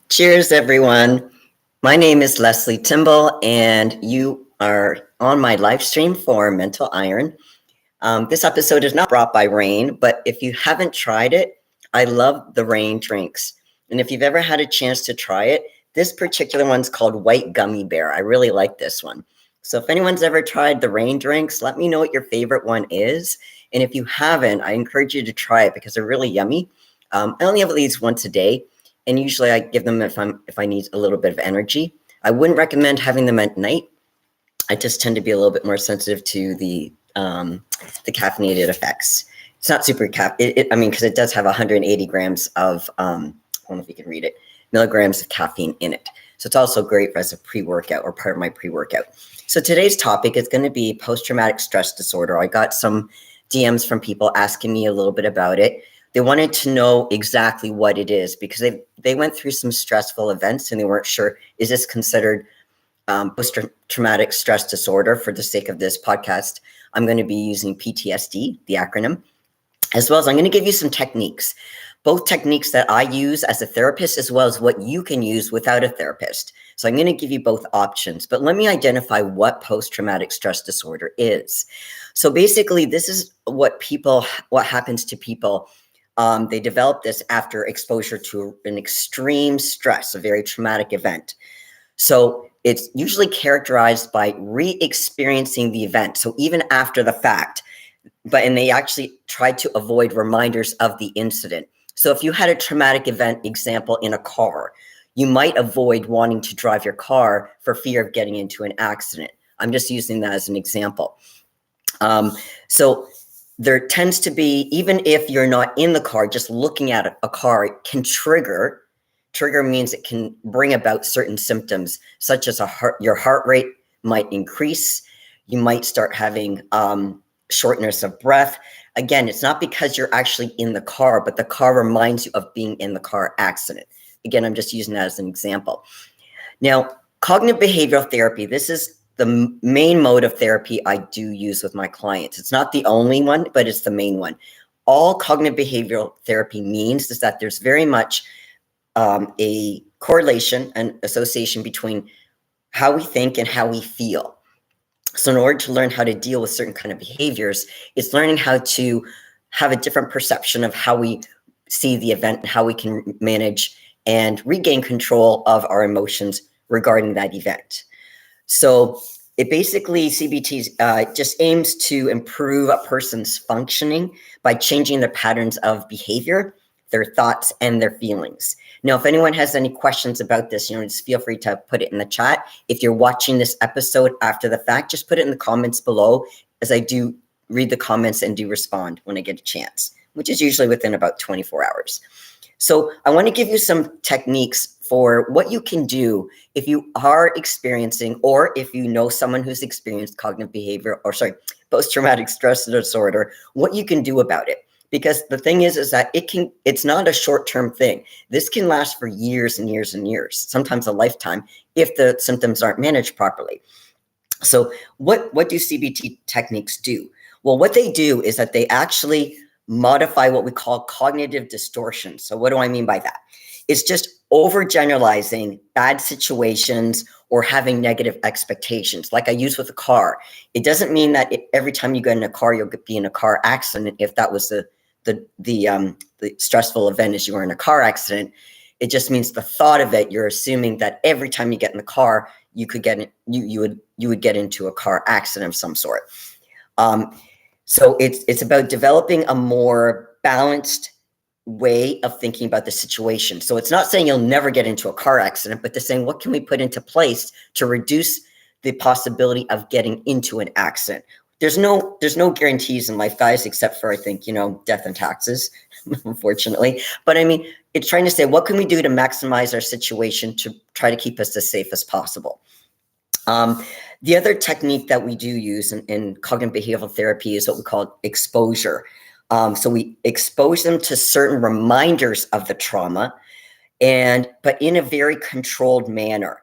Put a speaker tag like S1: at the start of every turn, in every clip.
S1: Cheers, everyone. My name is Lesley Timbol, and you are on my live stream for Mental Iron. This episode is not brought by Rain, but if you haven't tried it, I love the Rain drinks. And if you've ever had a chance to try it, this particular one's called White Gummy Bear. I really like this one. So if anyone's ever tried the Rain drinks, let me know what your favorite one is. And if you haven't, I encourage you to try it because they're really yummy. I only have these once a day, and usually I give them if I need a little bit of energy. I wouldn't recommend having them at night. I just tend to be a little bit more sensitive to the caffeinated effects. It's not super because it does have 180 grams of, I don't know if you can read it, milligrams of caffeine in it. So it's also great as a pre-workout or part of my pre-workout. So today's topic is going to be post-traumatic stress disorder. I got some DMs from people asking me a little bit about it. They wanted to know exactly what it is because they went through some stressful events and they weren't sure, is this considered post-traumatic stress disorder? For the sake of this podcast, I'm going to be using PTSD, the acronym, as well as I'm going to give you some techniques, both techniques that I use as a therapist, as well as what you can use without a therapist. So I'm going to give you both options, but let me identify what post-traumatic stress disorder is. So basically, this is what happens to people. They develop this after exposure to an extreme stress, a very traumatic event. So it's usually characterized by re-experiencing the event. So even after the fact, and they actually try to avoid reminders of the incident. So if you had a traumatic event, example, in a car, you might avoid wanting to drive your car for fear of getting into an accident. I'm just using that as an example. So there tends to be, even if you're not in the car, just looking at a car can trigger. Trigger means it can bring about certain symptoms, such as your heart rate might increase. You might start having shortness of breath. Again, it's not because you're actually in the car, but the car reminds you of being in the car accident. Again, I'm just using that as an example. Now, cognitive behavioral therapy, this is the main mode of therapy I do use with my clients. It's not the only one, but it's the main one. All cognitive behavioral therapy means is that there's very much a correlation and association between how we think and how we feel. So in order to learn how to deal with certain kind of behaviors, it's learning how to have a different perception of how we see the event and how we can manage and regain control of our emotions regarding that event. So it basically, CBT just aims to improve a person's functioning by changing their patterns of behavior, their thoughts, and their feelings. Now, if anyone has any questions about this, just feel free to put it in the chat. If you're watching this episode after the fact, just put it in the comments below, as I do read the comments and do respond when I get a chance, which is usually within about 24 hours. So I want to give you some techniques for what you can do if you are experiencing, or if you know someone who's experienced post-traumatic stress disorder, what you can do about it. Because the thing is that it's not a short-term thing. This can last for years and years and years, sometimes a lifetime, if the symptoms aren't managed properly. So what do CBT techniques do? Well, what they do is that they actually modify what we call cognitive distortion. So what do I mean by that? It's just overgeneralizing bad situations or having negative expectations. Like I use with a car. It doesn't mean that every time you get in a car, you'll be in a car accident. If that was the stressful event is you were in a car accident, it just means the thought of it, you're assuming that every time you get in the car, you would get into a car accident of some sort. So it's about developing a more balanced way of thinking about the situation. So it's not saying you'll never get into a car accident, but they're saying, what can we put into place to reduce the possibility of getting into an accident? There's no guarantees in life, guys, except for, I think, death and taxes, unfortunately. But I mean, it's trying to say, what can we do to maximize our situation to try to keep us as safe as possible? The other technique that we do use in cognitive behavioral therapy is what we call exposure. So we expose them to certain reminders of the trauma, but in a very controlled manner.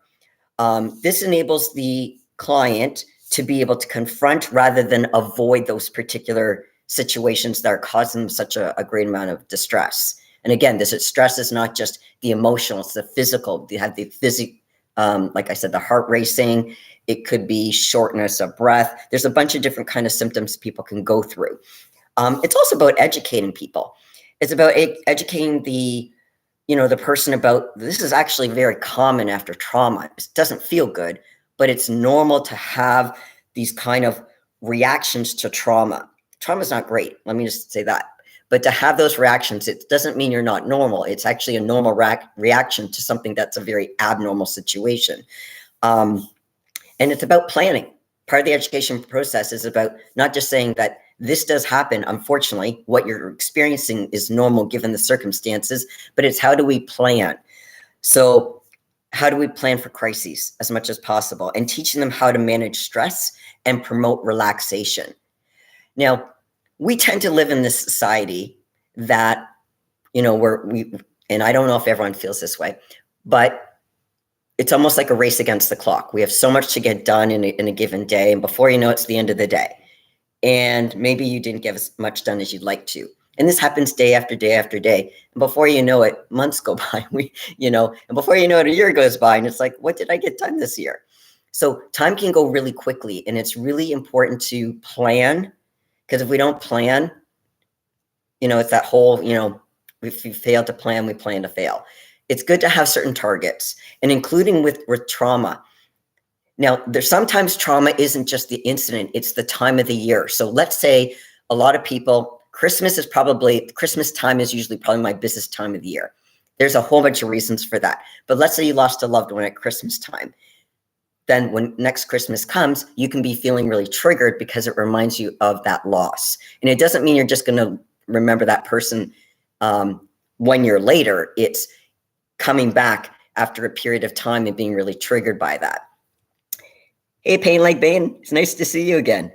S1: This enables the client to be able to confront rather than avoid those particular situations that are causing them such a great amount of distress. And again, this stress is not just the emotional, it's the physical. You have the like I said, the heart racing. It could be shortness of breath. There's a bunch of different kind of symptoms people can go through. It's also about educating people. It's about educating the person about this is actually very common after trauma. It doesn't feel good, but it's normal to have these kind of reactions to trauma. Trauma is not great. Let me just say that. But to have those reactions, it doesn't mean you're not normal. It's actually a normal reaction to something that's a very abnormal situation. And it's about planning. Part of the education process is about not just saying that this does happen. Unfortunately, what you're experiencing is normal given the circumstances, but it's how do we plan? So how do we plan for crises as much as possible, and teaching them how to manage stress and promote relaxation. Now, we tend to live in this society that, and I don't know if everyone feels this way, but it's almost like a race against the clock. We have so much to get done in a given day, and before you know it's the end of the day. And maybe you didn't get as much done as you'd like to. And this happens day after day after day. And before you know it, months go by, and before you know it, a year goes by, and it's like, what did I get done this year? So time can go really quickly, and it's really important to plan, because if we don't plan, it's that whole, if you fail to plan, we plan to fail. It's good to have certain targets, and including with trauma. Now, there's sometimes trauma isn't just the incident, it's the time of the year. So let's say a lot of people, Christmas time is usually probably my busiest time of the year. There's a whole bunch of reasons for that. But let's say you lost a loved one at Christmas time. Then when next Christmas comes, you can be feeling really triggered because it reminds you of that loss. And it doesn't mean you're just going to remember that person 1 year later. It's coming back after a period of time and being really triggered by that. Hey, Pain Like Bane, it's nice to see you again.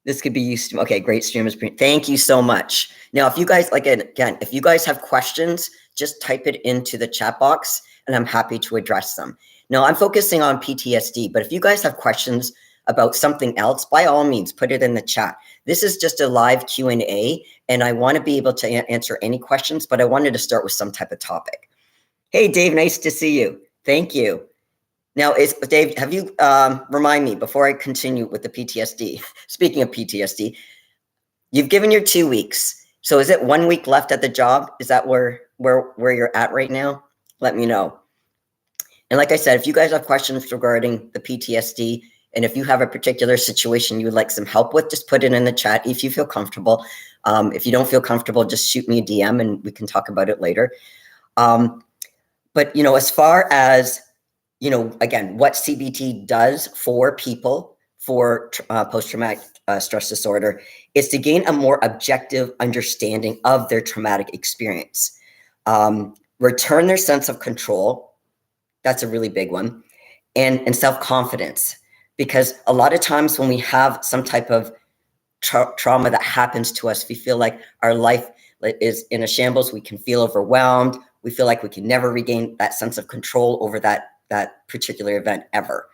S1: This could be used to, okay, great streamers. Thank you so much. Now, if you guys, if you guys have questions, just type it into the chat box and I'm happy to address them. Now, I'm focusing on PTSD, but if you guys have questions about something else, by all means, put it in the chat. This is just a live Q&A, and I want to be able to answer any questions, but I wanted to start with some type of topic. Hey, Dave, nice to see you. Thank you. Now, Dave, have you, remind me before I continue with the PTSD, speaking of PTSD, you've given your 2 weeks. So is it 1 week left at the job? Is that where you're at right now? Let me know. And like I said, if you guys have questions regarding the PTSD, and if you have a particular situation you would like some help with, just put it in the chat if you feel comfortable. If you don't feel comfortable, just shoot me a DM and we can talk about it later. But, as far as, again, what CBT does for people for post-traumatic stress disorder is to gain a more objective understanding of their traumatic experience, return their sense of control. That's a really big one. And self-confidence, because a lot of times when we have some type of trauma that happens to us, we feel like our life is in a shambles. We can feel overwhelmed. We feel like we can never regain that sense of control over that particular event ever.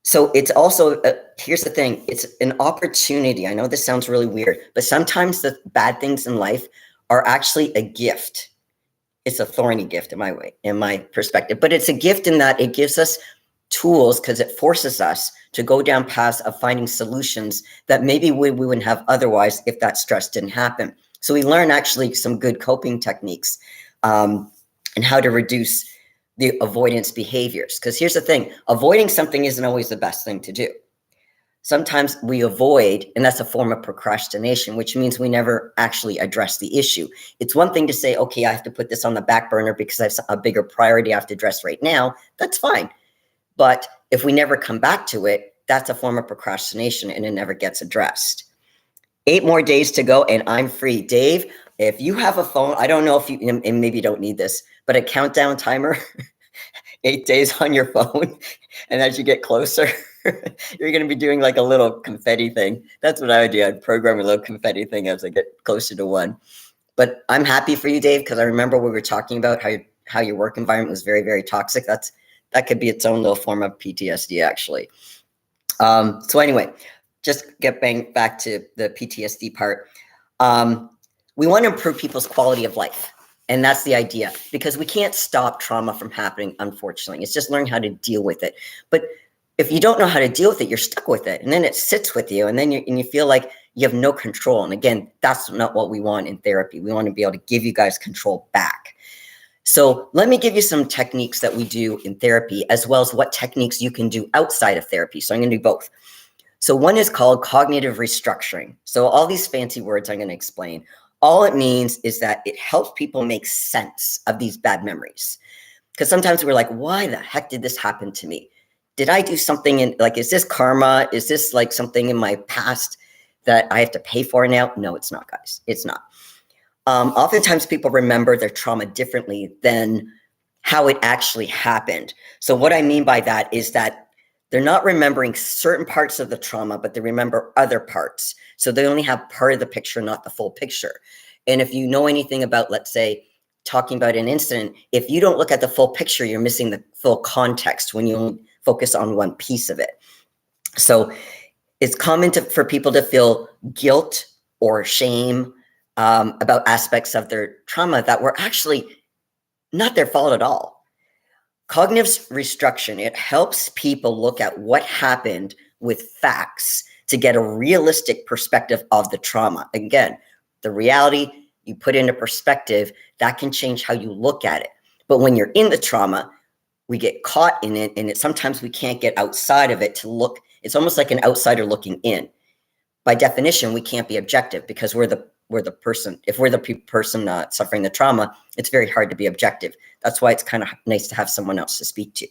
S1: So it's also, here's the thing, it's an opportunity. I know this sounds really weird, but sometimes the bad things in life are actually a gift. It's a thorny gift in my perspective, but it's a gift in that it gives us tools because it forces us to go down paths of finding solutions that maybe we wouldn't have otherwise if that stress didn't happen. So we learn actually some good coping techniques and how to reduce the avoidance behaviors. Because here's the thing, avoiding something isn't always the best thing to do. Sometimes we avoid, and that's a form of procrastination, which means we never actually address the issue. It's one thing to say, okay, I have to put this on the back burner because I have a bigger priority I have to address right now. That's fine. But if we never come back to it, that's a form of procrastination and it never gets addressed. 8 more days to go and I'm free. Dave, if you have a phone, I don't know if you, and maybe you don't need this, but a countdown timer, 8 days on your phone. And as you get closer, you're going to be doing like a little confetti thing. That's what I would do. I'd program a little confetti thing as I get closer to 1. But I'm happy for you, Dave, because I remember we were talking about how your work environment was very, very toxic. That could be its own little form of PTSD, actually. So anyway, just get back to the PTSD part. We want to improve people's quality of life. And that's the idea, because we can't stop trauma from happening, unfortunately. It's just learning how to deal with it. But if you don't know how to deal with it, you're stuck with it. And then it sits with you. And then you feel like you have no control. And again, that's not what we want in therapy. We want to be able to give you guys control back. So let me give you some techniques that we do in therapy, as well as what techniques you can do outside of therapy. So I'm going to do both. So one is called cognitive restructuring. So all these fancy words I'm going to explain. All it means is that it helps people make sense of these bad memories. Because sometimes we're like, why the heck did this happen to me? Did I do something is this karma? Is this like something in my past that I have to pay for now? No, it's not, guys. It's not. Oftentimes people remember their trauma differently than how it actually happened. So what I mean by that is that they're not remembering certain parts of the trauma, but they remember other parts. So they only have part of the picture, not the full picture. And if you know anything about, let's say, talking about an incident, if you don't look at the full picture, you're missing the full context when you only focus on one piece of it. So it's common for people to feel guilt or shame about aspects of their trauma that were actually not their fault at all. Cognitive restructuring, it helps people look at what happened with facts to get a realistic perspective of the trauma. Again, the reality you put into perspective, that can change how you look at it. But when you're in the trauma, we get caught in it, and sometimes we can't get outside of it to look. It's almost like an outsider looking in. By definition, we can't be objective because we're the person. If we're the person suffering the trauma, it's very hard to be objective. That's why it's kind of nice to have someone else to speak to.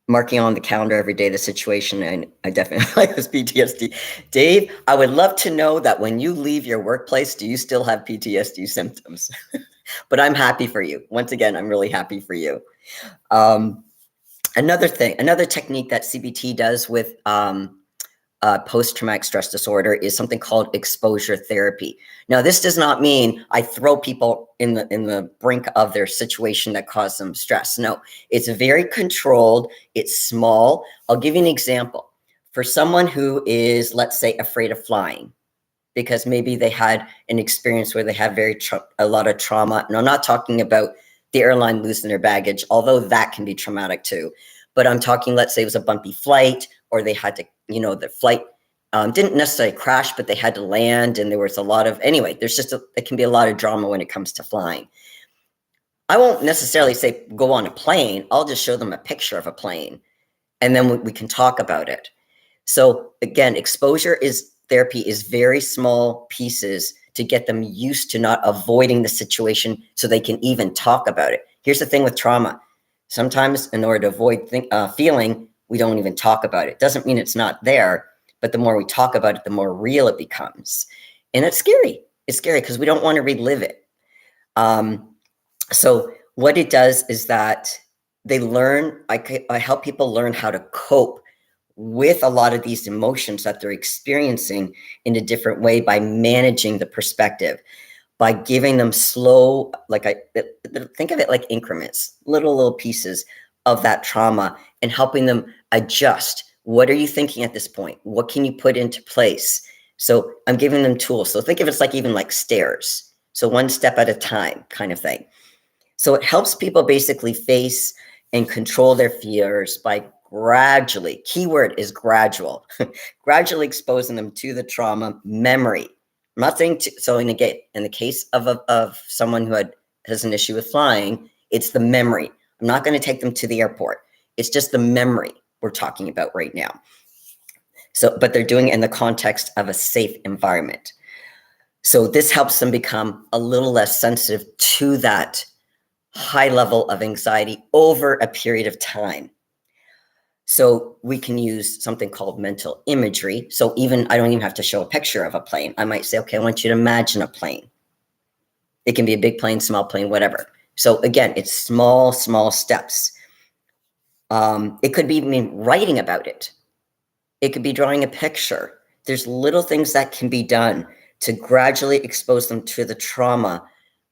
S1: Marking on the calendar every day the situation, and I definitely like this PTSD. Dave, I would love to know that when you leave your workplace, do you still have PTSD symptoms? But I'm happy for you. Once again, I'm really happy for you. Another technique that CBT does with post-traumatic stress disorder is something called exposure therapy. Now, this does not mean I throw people in the brink of their situation that caused them stress. No, it's very controlled. It's small. I'll give you an example. For someone who is, let's say, afraid of flying, because maybe they had an experience where they have a lot of trauma. And I'm not talking about the airline losing their baggage, although that can be traumatic too. But I'm talking, let's say it was a bumpy flight, or they had to, the flight didn't necessarily crash, but they had to land, and there was a lot of, anyway, it can be a lot of drama when it comes to flying. I won't necessarily say go on a plane. I'll just show them a picture of a plane, and then we can talk about it. So again, exposure therapy is very small pieces to get them used to not avoiding the situation so they can even talk about it. Here's the thing with trauma. Sometimes in order to avoid feeling, we don't even talk about it. Doesn't mean it's not there, but the more we talk about it, the more real it becomes. And it's scary. It's scary because we don't want to relive it. So what it does is that they learn, I help people learn how to cope with a lot of these emotions that they're experiencing in a different way by managing the perspective, by giving them slow, think of it like increments, little pieces of that trauma, and helping them adjust. What are you thinking at this point? What can you put into place? So I'm giving them tools. So think of it even like stairs. So one step at a time kind of thing. So it helps people basically face and control their fears by gradually, keyword is gradual, gradually exposing them to the trauma memory. I'm not saying so in the case of someone who has an issue with flying, it's the memory. I'm not going to take them to the airport. It's just the memory we're talking about right now. So, but they're doing it in the context of a safe environment. So this helps them become a little less sensitive to that high level of anxiety over a period of time. So we can use something called mental imagery. So I don't even have to show a picture of a plane. I might say, okay, I want you to imagine a plane. It can be a big plane, small plane, whatever. So again, it's small steps. It could be writing about it. It could be drawing a picture. There's little things that can be done to gradually expose them to the trauma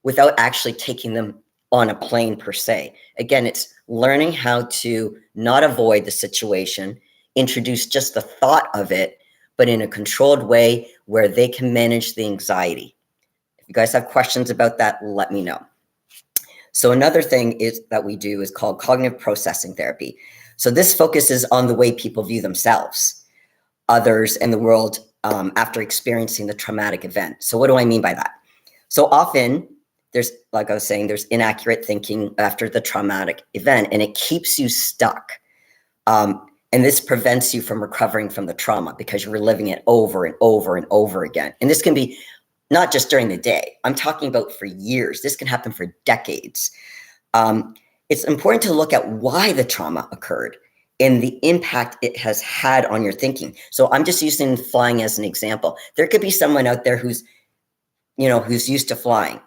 S1: without actually taking them on a plane per se. Again, it's learning how to not avoid the situation, introduce just the thought of it, but in a controlled way where they can manage the anxiety. If you guys have questions about that, let me know. So another thing is that we do is called cognitive processing therapy. So this focuses on the way people view themselves, others, and the world after experiencing the traumatic event. So what do I mean by that? So often there's, like I was saying, there's inaccurate thinking after the traumatic event, and it keeps you stuck. And this prevents you from recovering from the trauma because you're reliving it over and over and over again. And this can be not just during the day. I'm talking about for years. This can happen for decades. It's important to look at why the trauma occurred and the impact it has had on your thinking. So I'm just using flying as an example. There could be someone out there who's used to flying,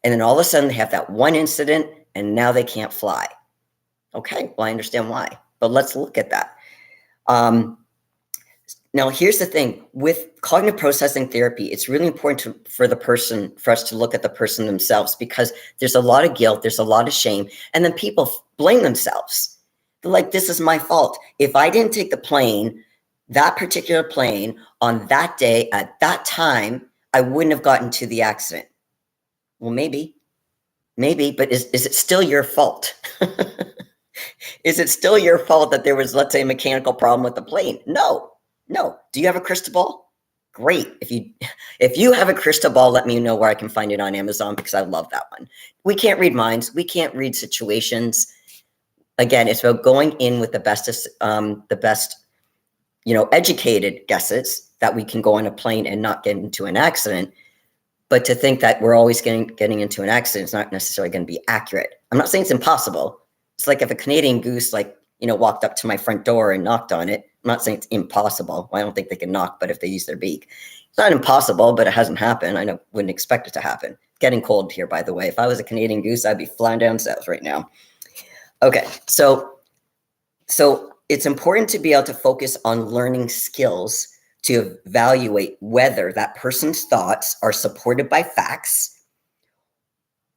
S1: and then all of a sudden they have that one incident and now they can't fly. Okay, well, I understand why, but let's look at that. Now, here's the thing. With cognitive processing therapy, it's really important for us to look at the person themselves, because there's a lot of guilt, there's a lot of shame, and then people blame themselves. They're like, this is my fault. If I didn't take the plane, that particular plane, on that day, at that time, I wouldn't have gotten to the accident. Well, maybe, but is it still your fault? Is it still your fault that there was, let's say, a mechanical problem with the plane? No. Do you have a crystal ball? Great. If you have a crystal ball, let me know where I can find it on Amazon, because I love that one. We can't read minds. We can't read situations. Again, it's about going in with the best, educated guesses that we can go on a plane and not get into an accident. But to think that we're always getting into an accident is not necessarily going to be accurate. I'm not saying it's impossible. It's like if a Canadian goose, walked up to my front door and knocked on it. I'm not saying it's impossible. Well, I don't think they can knock, but if they use their beak, it's not impossible, but it hasn't happened. I wouldn't expect it to happen. It's getting cold here, by the way. If I was a Canadian goose, I'd be flying down south right now. Okay, so it's important to be able to focus on learning skills to evaluate whether that person's thoughts are supported by facts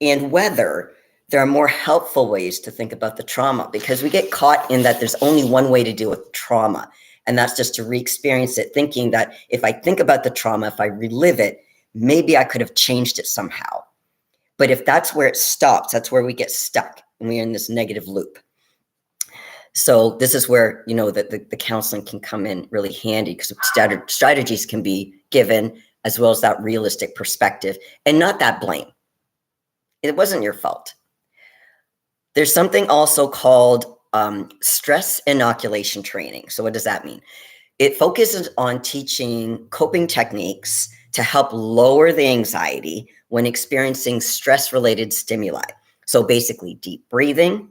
S1: and whether there are more helpful ways to think about the trauma, because we get caught in that there's only one way to deal with trauma, and that's just to re-experience it, thinking that if I think about the trauma, if I relive it, maybe I could have changed it somehow. But if that's where it stops, that's where we get stuck, and we're in this negative loop. So this is where, the counseling can come in really handy, because strategies can be given, as well as that realistic perspective, and not that blame. It wasn't your fault. There's something also called stress inoculation training. So what does that mean? It focuses on teaching coping techniques to help lower the anxiety when experiencing stress-related stimuli. So basically deep breathing,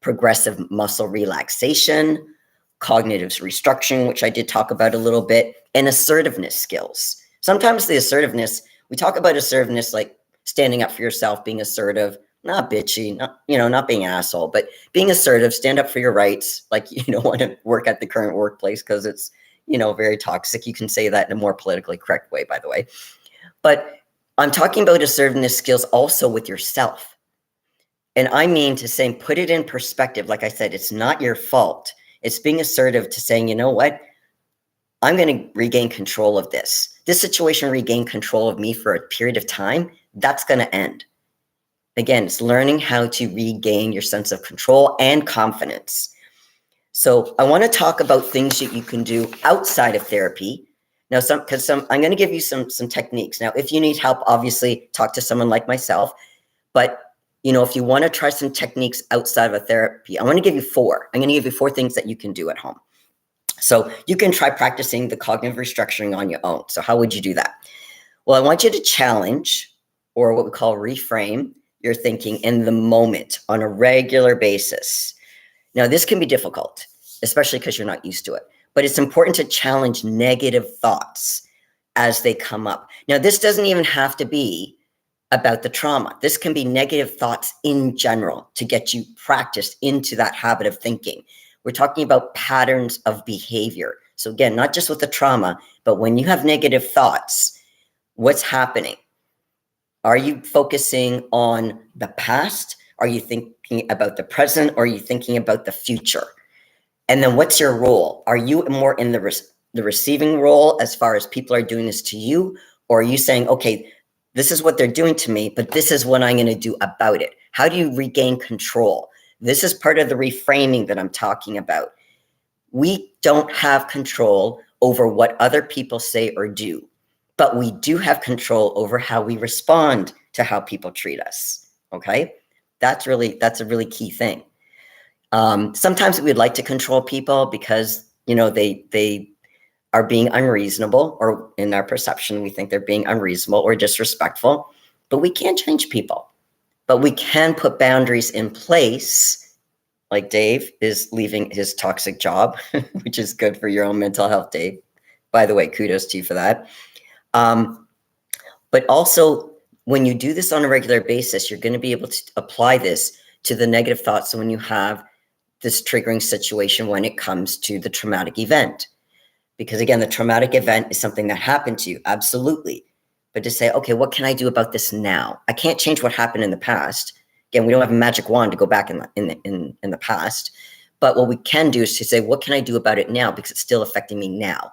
S1: progressive muscle relaxation, cognitive restructuring, which I did talk about a little bit, and assertiveness skills. Sometimes the assertiveness, we talk about assertiveness like standing up for yourself, being assertive, not bitchy, not being an asshole, but being assertive, stand up for your rights. Like, you don't want to work at the current workplace because it's, very toxic. You can say that in a more politically correct way, by the way. But I'm talking about assertiveness skills also with yourself. And I mean to say, put it in perspective. Like I said, it's not your fault. It's being assertive to saying, you know what? I'm going to regain control of this. This situation regained control of me for a period of time. That's going to end. Again, it's learning how to regain your sense of control and confidence. So I want to talk about things that you can do outside of therapy. Now, I'm going to give you some techniques. Now, if you need help, obviously talk to someone like myself. But, if you want to try some techniques outside of a therapy, I want to give you 4. I'm going to give you 4 things that you can do at home. So you can try practicing the cognitive restructuring on your own. So how would you do that? Well, I want you to challenge, or what we call reframe, your thinking in the moment on a regular basis. Now, this can be difficult, especially because you're not used to it, but it's important to challenge negative thoughts as they come up. Now, this doesn't even have to be about the trauma. This can be negative thoughts in general to get you practiced into that habit of thinking. We're talking about patterns of behavior. So again, not just with the trauma, but when you have negative thoughts, what's happening? Are you focusing on the past? Are you thinking about the present? Or are you thinking about the future? And then what's your role? Are you more in the receiving role as far as people are doing this to you? Or are you saying, okay, this is what they're doing to me, but this is what I'm going to do about it? How do you regain control? This is part of the reframing that I'm talking about. We don't have control over what other people say or do, but we do have control over how we respond to how people treat us. Okay? That's a really key thing. Sometimes we'd like to control people because, they are being unreasonable, or in our perception, we think they're being unreasonable or disrespectful, but we can't change people. But we can put boundaries in place, like Dave is leaving his toxic job, which is good for your own mental health, Dave. By the way, kudos to you for that. But also, when you do this on a regular basis, you're going to be able to apply this to the negative thoughts when you have this triggering situation when it comes to the traumatic event. Because again, the traumatic event is something that happened to you, absolutely. But to say, okay, what can I do about this now? I can't change what happened in the past. Again, we don't have a magic wand to go back in the past. But what we can do is to say, what can I do about it now? Because it's still affecting me now.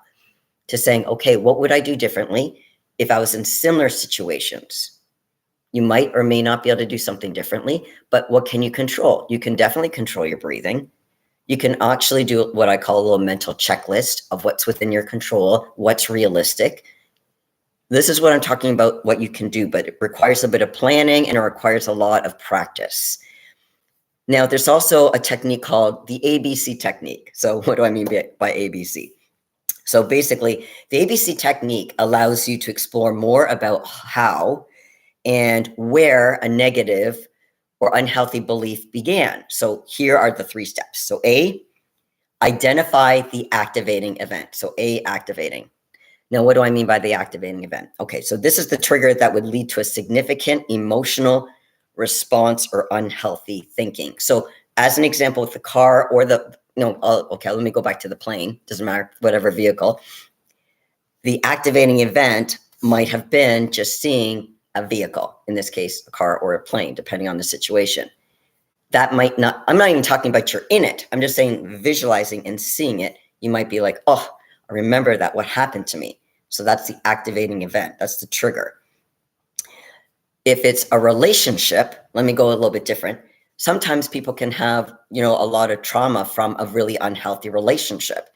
S1: To saying, okay, what would I do differently if I was in similar situations? You might or may not be able to do something differently, but what can you control? You can definitely control your breathing. You can actually do what I call a little mental checklist of what's within your control, what's realistic. This is what I'm talking about, what you can do, but it requires a bit of planning and it requires a lot of practice. Now, there's also a technique called the ABC technique. So what do I mean by ABC? So basically, the ABC technique allows you to explore more about how and where a negative or unhealthy belief began. So here are the 3 steps. So A, identify the activating event. So A, activating. Now, what do I mean by the activating event? Okay, so this is the trigger that would lead to a significant emotional response or unhealthy thinking. So as an example with the car or let me go back to the plane. Doesn't matter, whatever vehicle. The activating event might have been just seeing a vehicle, in this case, a car or a plane, depending on the situation. That might not, I'm not even talking about you're in it. I'm just saying visualizing and seeing it. You might be like, oh, I remember that, what happened to me. So that's the activating event. That's the trigger. If it's a relationship, let me go a little bit different. Sometimes people can have, a lot of trauma from a really unhealthy relationship.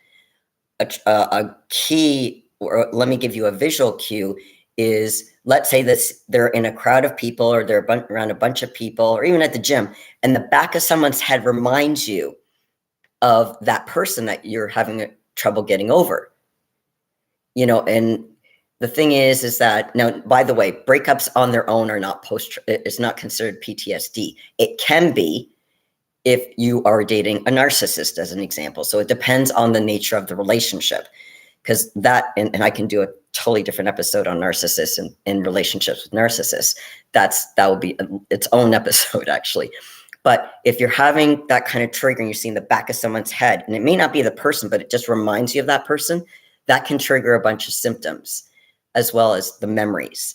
S1: A key, or let me give you a visual cue, is let's say this, they're in a crowd of people or they're around a bunch of people or even at the gym, and the back of someone's head reminds you of that person that you're having trouble getting over. And the thing is that now, by the way, breakups on their own are not it's not considered PTSD. It can be if you are dating a narcissist, as an example. So it depends on the nature of the relationship, because that, and I can do a totally different episode on narcissists and relationships with narcissists. That will be its own episode, actually. But if you're having that kind of trigger and you're seeing the back of someone's head, and it may not be the person, but it just reminds you of that person, that can trigger a bunch of symptoms as well as the memories.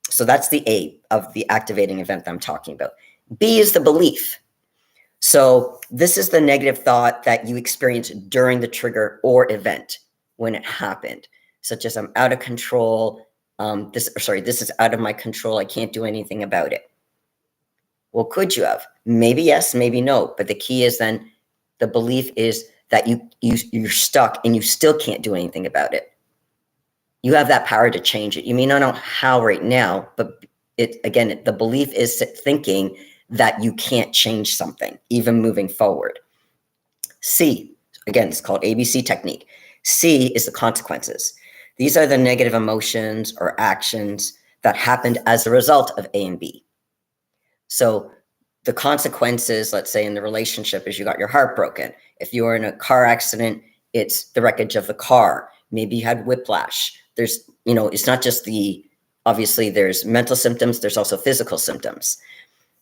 S1: So that's the A of the activating event that I'm talking about. B is the belief. So this is the negative thought that you experience during the trigger or event when it happened, such as I'm out of control. This is out of my control. I can't do anything about it. Well, could you have? Maybe yes, maybe no. But the key is then the belief is that you're stuck and you still can't do anything about it. You have that power to change it. You may not know how right now, but the belief is thinking that you can't change something, even moving forward. C, again, it's called ABC technique. C is the consequences. These are the negative emotions or actions that happened as a result of A and B. So the consequences, let's say in the relationship, is you got your heart broken. If you were in a car accident, it's the wreckage of the car. Maybe you had whiplash. There's, it's not just obviously there's mental symptoms, there's also physical symptoms.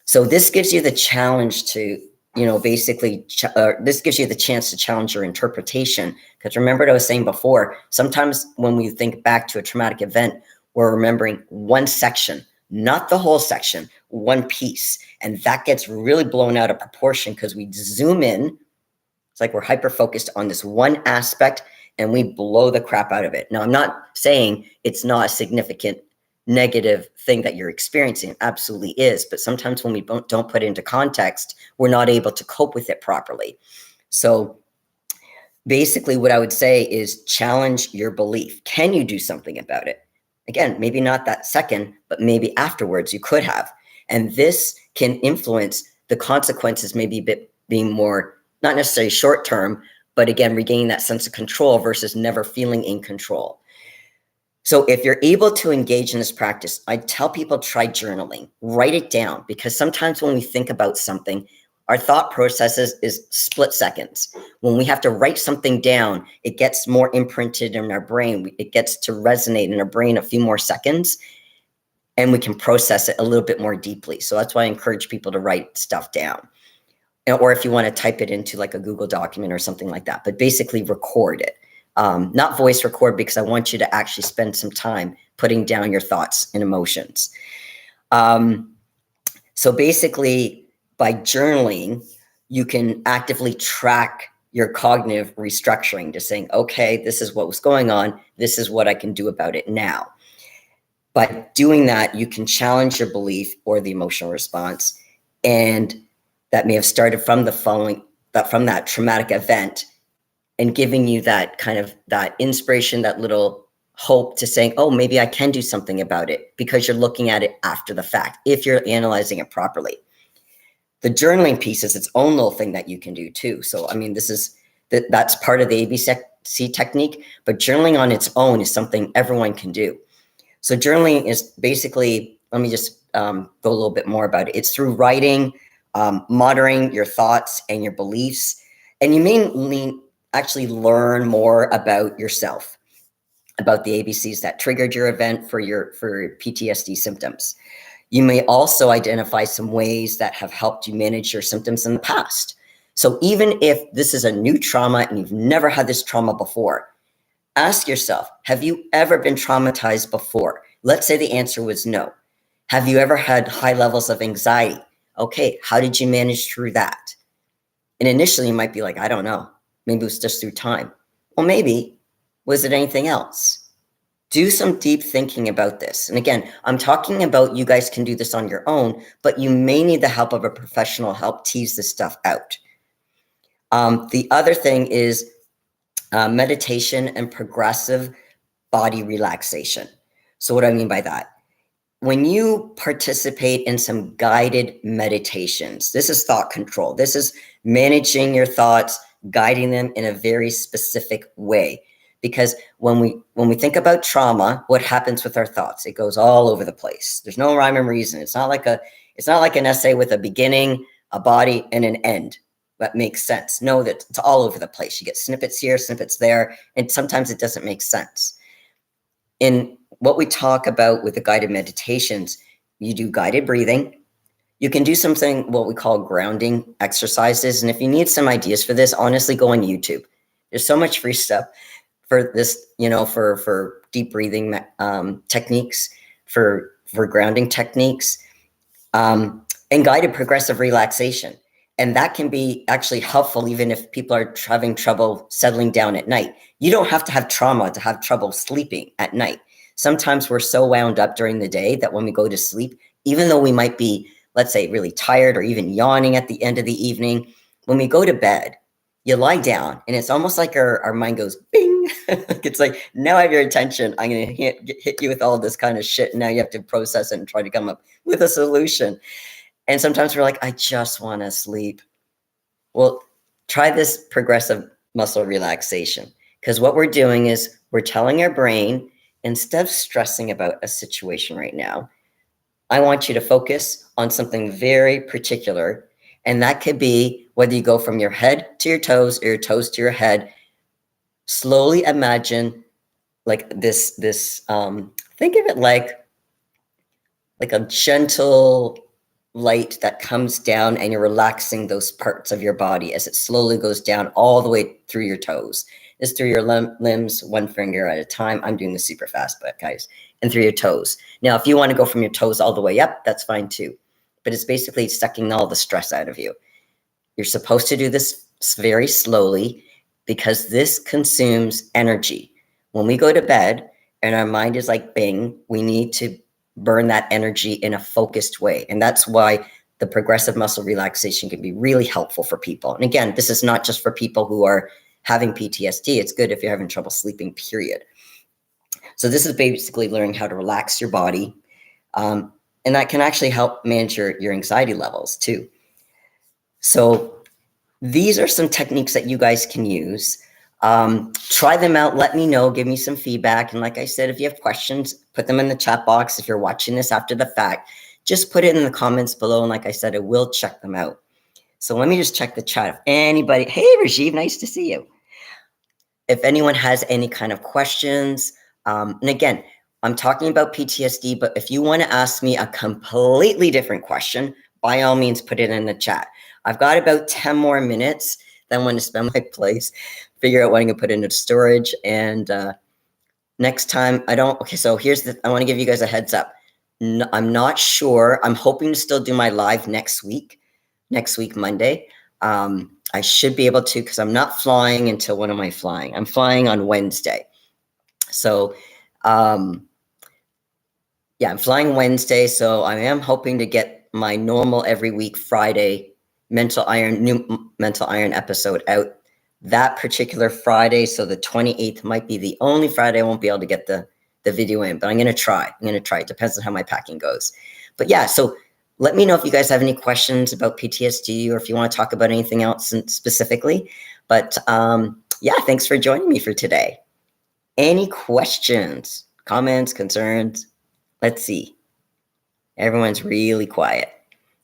S1: So this gives you the challenge to, this gives you the chance to challenge your interpretation. Because remember what I was saying before, sometimes when we think back to a traumatic event, we're remembering one section, not the whole section, one piece. And that gets really blown out of proportion because we zoom in It's like we're hyper-focused on this one aspect and we blow the crap out of it. Now, I'm not saying it's not a significant negative thing that you're experiencing. It absolutely is. But sometimes when we don't put it into context, we're not able to cope with it properly. So basically what I would say is challenge your belief. Can you do something about it? Again, maybe not that second, but maybe afterwards you could have. And this can influence the consequences, maybe being more, not necessarily short term, but again, regaining that sense of control versus never feeling in control. So if you're able to engage in this practice, I tell people try journaling, write it down, because sometimes when we think about something, our thought processes is split seconds. When we have to write something down, it gets more imprinted in our brain. It gets to resonate in our brain a few more seconds, and we can process it a little bit more deeply. So that's why I encourage people to write stuff down. Or if you want to type it into like a Google document or something like that, but basically record it. Not voice record, because I want you to actually spend some time putting down your thoughts and emotions. So basically, by journaling, you can actively track your cognitive restructuring, to saying, okay, this is what was going on. This is what I can do about it now. By doing that, you can challenge your belief or the emotional response, and that may have started from from that traumatic event, and giving you that kind of that inspiration, that little hope to saying, oh, maybe I can do something about it, because you're looking at it after the fact, if you're analyzing it properly. The journaling piece is its own little thing that you can do too. So, I mean, that's part of the ABC technique, but journaling on its own is something everyone can do. So journaling is basically, let me just go a little bit more about it. It's through writing, monitoring your thoughts and your beliefs, and you may actually learn more about yourself, about the ABCs that triggered your event for PTSD symptoms. You may also identify some ways that have helped you manage your symptoms in the past. So even if this is a new trauma and you've never had this trauma before, ask yourself, have you ever been traumatized before? Let's say the answer was no. Have you ever had high levels of anxiety? Okay, how did you manage through that? And initially you might be like, I don't know. Maybe it was just through time. Well, maybe, was it anything else? Do some deep thinking about this. And again, I'm talking about you guys can do this on your own, but you may need the help of a professional help tease this stuff out. The other thing is meditation and progressive body relaxation. So what do I mean by that? When you participate in some guided meditations, this is thought control. This is managing your thoughts, guiding them in a very specific way. Because when we think about trauma, what happens with our thoughts? It goes all over the place. There's no rhyme or reason. It's not like an essay with a beginning, a body, and an end that makes sense. No, that it's all over the place. You get snippets here, snippets there, and sometimes it doesn't make sense. In what we talk about with the guided meditations, you do guided breathing. You can do something, what we call grounding exercises. And if you need some ideas for this, honestly, go on YouTube. There's so much free stuff for this, for deep breathing techniques, for grounding techniques, and guided progressive relaxation. And that can be actually helpful even if people are having trouble settling down at night. You don't have to have trauma to have trouble sleeping at night. Sometimes we're so wound up during the day that when we go to sleep, even though we might be, let's say, really tired or even yawning at the end of the evening, when we go to bed, you lie down and it's almost like our mind goes bing. It's like, now I have your attention. I'm going to hit you with all this kind of shit. And now you have to process it and try to come up with a solution. And sometimes we're like, I just want to sleep. Well, try this progressive muscle relaxation, because what we're doing is we're telling our brain, instead of stressing about a situation right now, I want you to focus on something very particular. And that could be whether you go from your head to your toes or your toes to your head. Slowly imagine like this, think of it like a gentle light that comes down, and you're relaxing those parts of your body as it slowly goes down all the way through your toes. It's through your limbs, one finger at a time. I'm doing this super fast, but guys, and through your toes. Now, if you want to go from your toes all the way up, that's fine too. But it's basically sucking all the stress out of you. You're supposed to do this very slowly, because this consumes energy. When we go to bed and our mind is like bing, we need to burn that energy in a focused way. And that's why the progressive muscle relaxation can be really helpful for people. And again, this is not just for people who are having PTSD. It's good if you're having trouble sleeping, period. So this is basically learning how to relax your body. And that can actually help manage your anxiety levels too. So these are some techniques that you guys can use. Try them out. Let me know. Give me some feedback. And like I said, if you have questions, put them in the chat box. If you're watching this after the fact, just put it in the comments below. And like I said, I will check them out. So let me just check the chat. If anybody, hey, Rajiv, nice to see you. If anyone has any kind of questions, and again, I'm talking about PTSD, but if you want to ask me a completely different question, by all means, put it in the chat. I've got about 10 more minutes. Then I want to spend my place, figure out what I'm going to put into storage. And next time, okay, so I want to give you guys a heads up. I'm not sure. I'm hoping to still do my live next week, Monday. I should be able to, because I'm not flying until, when am I flying? I'm flying on Wednesday. So, I'm flying Wednesday. So I am hoping to get my normal every week Friday new Mental Iron episode out that particular Friday. So the 28th might be the only Friday I won't be able to get the video in, but I'm going to try. It depends on how my packing goes. But yeah, so let me know if you guys have any questions about PTSD, or if you want to talk about anything else specifically. But yeah, thanks for joining me for today. Any questions, comments, concerns? Let's see. Everyone's really quiet.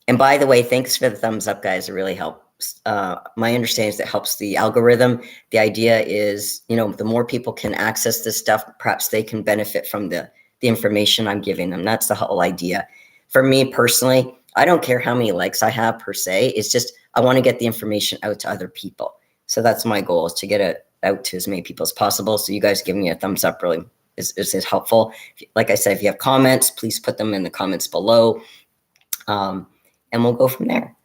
S1: And by the way, thanks for the thumbs up, guys. It really helps. My understanding is that helps the algorithm. The idea is, the more people can access this stuff, perhaps they can benefit from the information I'm giving them. That's the whole idea. For me personally, I don't care how many likes I have per se. It's just I want to get the information out to other people. So that's my goal, is to get it out to as many people as possible. So you guys giving me a thumbs up really is helpful. Like I said, if you have comments, please put them in the comments below. And we'll go from there.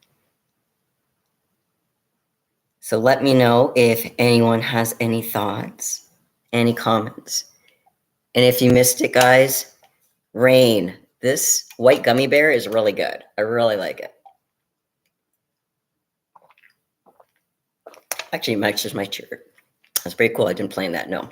S1: So let me know if anyone has any thoughts, any comments. And if you missed it, guys, Rain, this white gummy bear is really good. I really like it. Actually, it matches my shirt. That's pretty cool. I didn't plan that, no.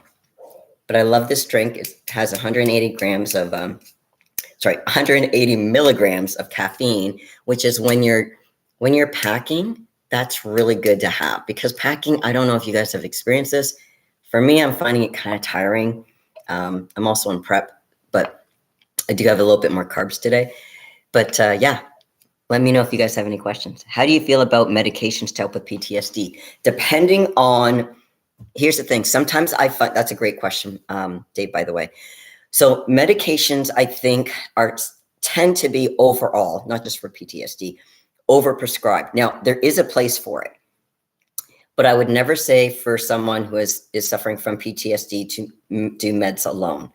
S1: But I love this drink. It has 180 grams of 180 milligrams of caffeine, which is when you're packing, that's really good to have, because packing, I don't know if you guys have experienced this. For me, I'm finding it kind of tiring. I'm also in prep, but I do have a little bit more carbs today. But yeah, let me know if you guys have any questions. How do you feel about medications to help with PTSD? Depending on, here's the thing. Sometimes I find, that's a great question, Dave, by the way. So medications, I think, tend to be overall, not just for PTSD, overprescribed. Now, there is a place for it, but I would never say for someone who is suffering from PTSD to do meds alone.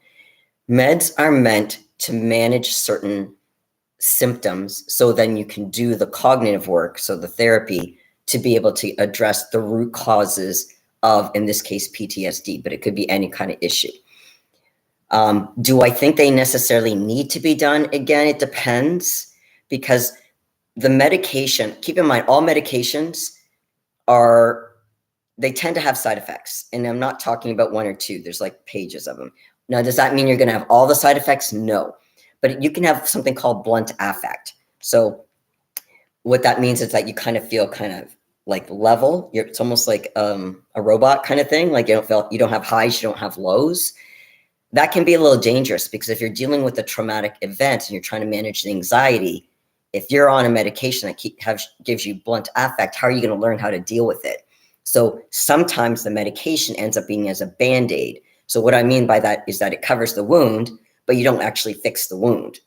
S1: Meds are meant to manage certain symptoms, so then you can do the cognitive work, so the therapy, to be able to address the root causes of, in this case, PTSD, but it could be any kind of issue. Do I think they necessarily need to be done? Again, it depends, because the medication, keep in mind, all medications they tend to have side effects. And I'm not talking about one or two. There's like pages of them. Now, does that mean you're going to have all the side effects? No. But you can have something called blunt affect. So what that means is that you kind of feel kind of like level. It's almost like a robot kind of thing. Like you don't have highs, you don't have lows. That can be a little dangerous, because if you're dealing with a traumatic event and you're trying to manage the anxiety, if you're on a medication that gives you blunt affect, how are you going to learn how to deal with it? So sometimes the medication ends up being as a Band-Aid. So what I mean by that is that it covers the wound, but you don't actually fix the wound.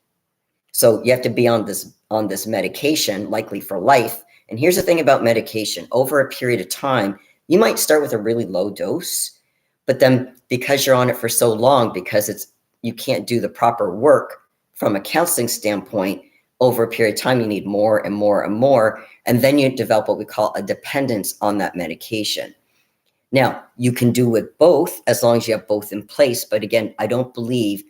S1: So you have to be on this medication, likely for life. And here's the thing about medication. Over a period of time, you might start with a really low dose, but then because you're on it for so long, because you can't do the proper work from a counseling standpoint, over a period of time, you need more and more and more. And then you develop what we call a dependence on that medication. Now, you can do with both as long as you have both in place. But again, I don't believe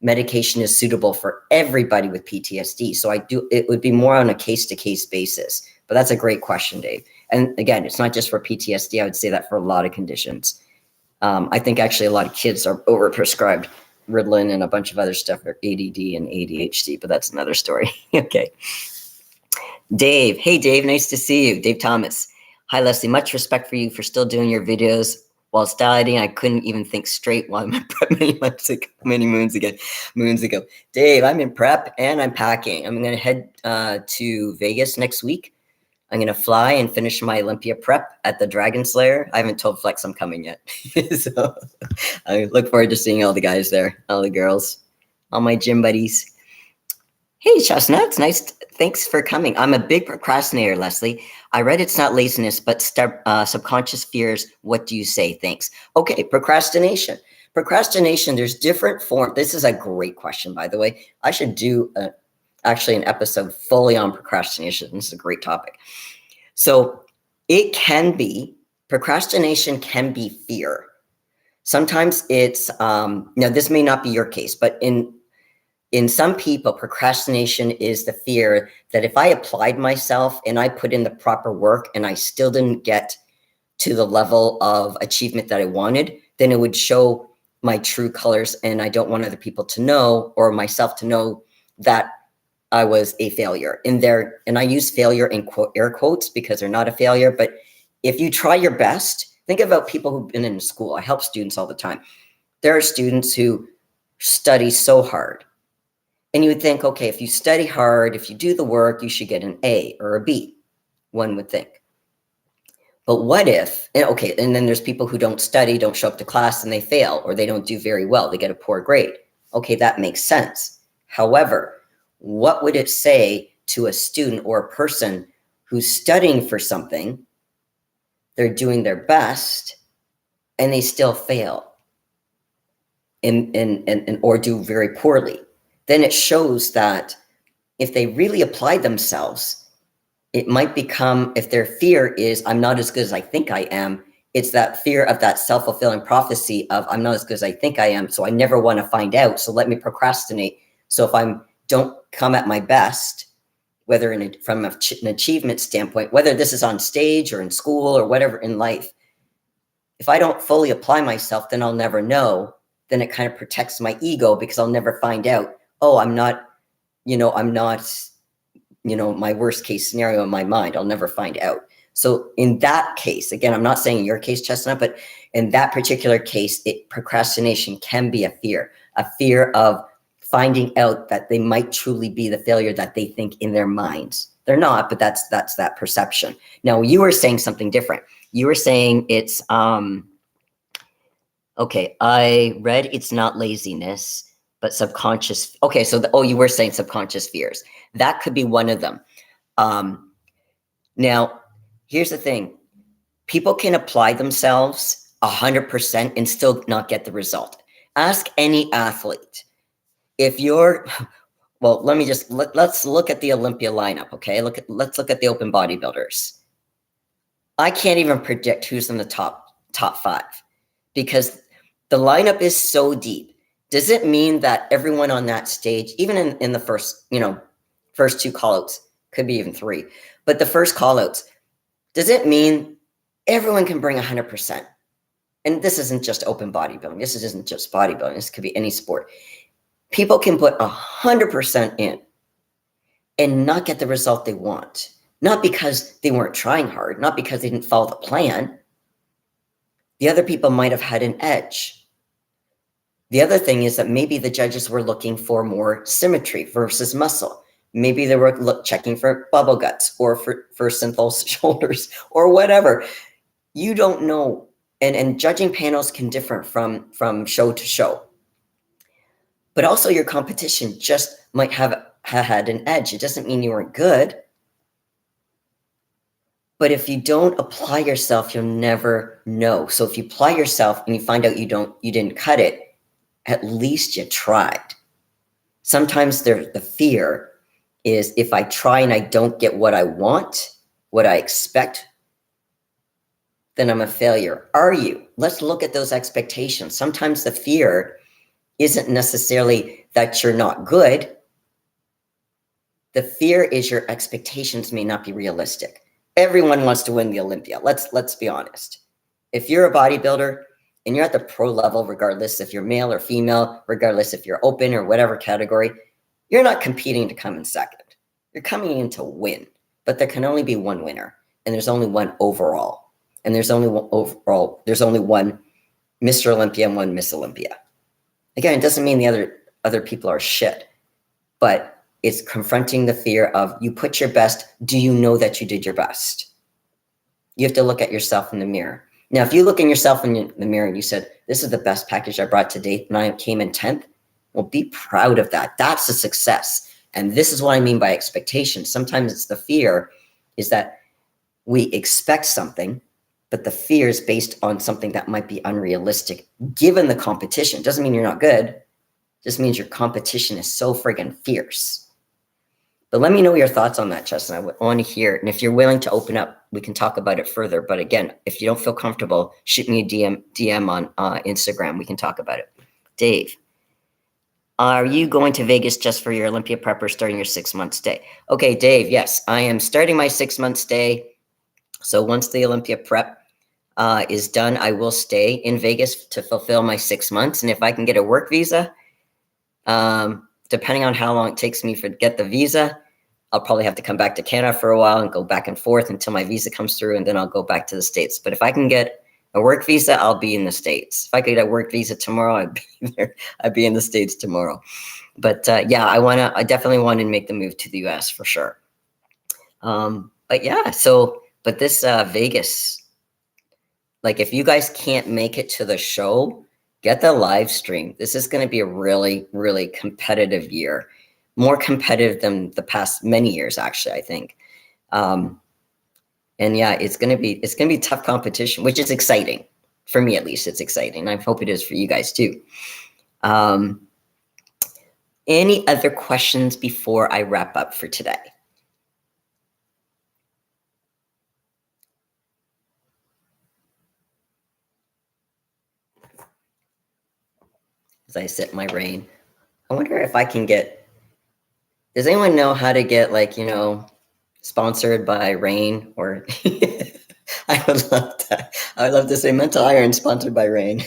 S1: medication is suitable for everybody with PTSD. So it would be more on a case-to-case basis. But that's a great question, Dave. And again, it's not just for PTSD. I would say that for a lot of conditions. I think actually a lot of kids are overprescribed Ritalin and a bunch of other stuff for ADD and ADHD, but that's another story. Okay. Dave. Hey, Dave. Nice to see you. Dave Thomas. Hi, Lesley. Much respect for you for still doing your videos while studying. I couldn't even think straight while I'm in prep many moons ago. Dave, I'm in prep and I'm packing. I'm going to head to Vegas next week. I'm going to fly and finish my Olympia prep at the Dragon Slayer. I haven't told Flex I'm coming yet. So I look forward to seeing all the guys there, all the girls, all my gym buddies. Hey, Chestnuts, thanks for coming. I'm a big procrastinator, Lesley. I read it's not laziness, but subconscious fears. What do you say? Thanks. Okay, procrastination. Procrastination, there's different forms. This is a great question, by the way. I should do actually an episode fully on procrastination. This is a great topic. So procrastination can be fear. Sometimes it's, now this may not be your case, but in some people, procrastination is the fear that if I applied myself and I put in the proper work and I still didn't get to the level of achievement that I wanted, then it would show my true colors. And I don't want other people to know, or myself to know, that I was a failure. And I use failure in air quotes because they're not a failure. But if you try your best, think about people who've been in school. I help students all the time. There are students who study so hard. And you would think, okay, if you study hard, if you do the work, you should get an A or a B, one would think. But what if, and then there's people who don't study, don't show up to class, and they fail, or they don't do very well. They get a poor grade. Okay, that makes sense. However, what would it say to a student or a person who's studying for something, they're doing their best, and they still fail or do very poorly? Then it shows that if they really apply themselves, it might become, if their fear is, I'm not as good as I think I am, it's that fear of that self-fulfilling prophecy of, I'm not as good as I think I am, so I never want to find out, so let me procrastinate. So if I don't come at my best, whether from an achievement standpoint, whether this is on stage or in school or whatever in life, if I don't fully apply myself, then I'll never know. Then it kind of protects my ego because I'll never find out. Oh, I'm not my worst case scenario in my mind. I'll never find out. So in that case, again, I'm not saying your case, Chestnut, but in that particular case, procrastination can be a fear of finding out that they might truly be the failure that they think in their minds. They're not, but that's that perception. Now, you were saying something different. You were saying it's, okay, I read it's not laziness, but subconscious. Okay, so you were saying subconscious fears. That could be one of them. Now, here's the thing. People can apply themselves 100% and still not get the result. Ask any athlete. If you're, well, let's look at the Olympia lineup, okay? Let's look at the open bodybuilders. I can't even predict who's in the top 5 because the lineup is so deep. Does it mean that everyone on that stage, even in the first 2 callouts, could be even 3, but the first callouts, does it mean everyone can bring 100%? And this isn't just open bodybuilding. This isn't just bodybuilding. This could be any sport. People can put 100% in and not get the result they want. Not because they weren't trying hard, not because they didn't follow the plan. The other people might have had an edge. The other thing is that maybe the judges were looking for more symmetry versus muscle. Maybe they were checking for bubble guts or for simple shoulders or whatever. You don't know. And judging panels can differ from show to show. But also your competition just might have had an edge. It doesn't mean you weren't good. But if you don't apply yourself, you'll never know. So if you apply yourself and you find out you didn't cut it, at least you tried. Sometimes there's the fear is if I try and I don't get what I want, what I expect, then I'm a failure. Are you? Let's look at those expectations. Sometimes the fear isn't necessarily that you're not good. The fear is your expectations may not be realistic. Everyone wants to win the Olympia. Let's be honest. If you're a bodybuilder and you're at the pro level, regardless if you're male or female, regardless if you're open or whatever category, you're not competing to come in second. You're coming in to win, but there can only be one winner, and there's only one overall. And there's only one overall, there's only one Mr. Olympia and one Miss Olympia. Again, it doesn't mean the other people are shit, but it's confronting the fear of you put your best. Do you know that you did your best? You have to look at yourself in the mirror. Now, if you look in yourself in the mirror and you said, this is the best package I brought to date and I came in 10th, well, be proud of that. That's a success. And this is what I mean by expectation. Sometimes it's the fear is that we expect something, but the fear is based on something that might be unrealistic given the competition. Doesn't mean you're not good. It just means your competition is so friggin' fierce. But let me know your thoughts on that, Justin. I want to hear it. And if you're willing to open up, we can talk about it further. But again, if you don't feel comfortable, shoot me a DM on Instagram. We can talk about it. Dave, are you going to Vegas just for your Olympia prep or starting your 6-month stay? Okay, Dave, yes, I am starting my 6-month stay. So once the Olympia prep is done, I will stay in Vegas to fulfill my 6 months. And if I can get a work visa, depending on how long it takes me to get the visa, I'll probably have to come back to Canada for a while and go back and forth until my visa comes through, and then I'll go back to the States. But if I can get a work visa, I'll be in the States. If I could get a work visa tomorrow, I'd be there. I'd be in the States tomorrow. But yeah, I definitely want to make the move to the US for sure. But yeah, but this Vegas, like if you guys can't make it to the show, get the live stream. This is going to be a really, really competitive year. More competitive than the past many years, actually, I think. And yeah, it's gonna be tough competition, which is exciting. For me at least, it's exciting. I hope it is for you guys too. Any other questions before I wrap up for today? As I sip my rain, I wonder if I can get. Does anyone know how to get sponsored by Rain or? I would love that. I would love to say Mental Iron sponsored by Rain.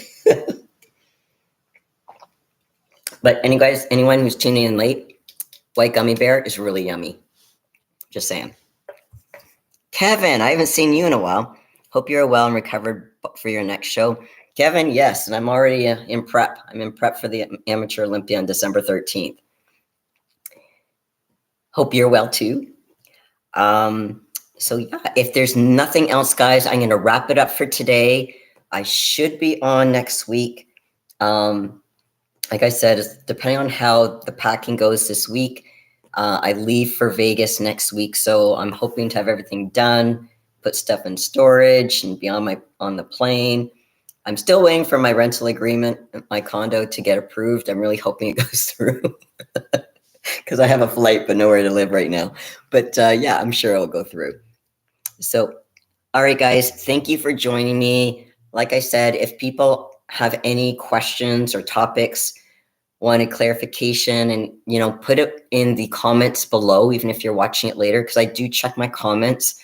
S1: But anyone who's tuning in late, White Gummy Bear is really yummy. Just saying. Kevin, I haven't seen you in a while. Hope you're well and recovered for your next show. Kevin, yes, and I'm already in prep. I'm in prep for the Amateur Olympia on December 13th. Hope you're well too. So yeah, if there's nothing else, guys, I'm going to wrap it up for today. I should be on next week. Like I said, depending on how the packing goes this week, I leave for Vegas next week. So I'm hoping to have everything done, put stuff in storage and be on the plane. I'm still waiting for my rental agreement, my condo to get approved. I'm really hoping it goes through. Because I have a flight, but nowhere to live right now. But yeah, I'm sure it'll go through. So, all right, guys, thank you for joining me. Like I said, if people have any questions or topics, wanted clarification, and put it in the comments below, even if you're watching it later, because I do check my comments.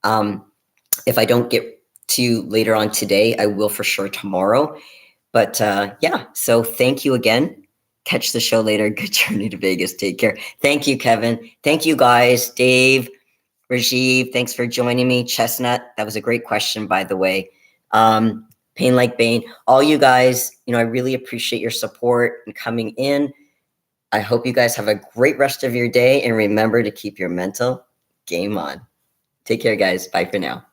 S1: If I don't get to you later on today, I will for sure tomorrow. But yeah, so thank you again. Catch the show later. Good journey to Vegas. Take care. Thank you, Kevin. Thank you, guys. Dave, Rajiv, thanks for joining me. Chestnut, that was a great question, by the way. Pain Like Bane, all you guys, I really appreciate your support and coming in. I hope you guys have a great rest of your day, and remember to keep your mental game on. Take care, guys. Bye for now.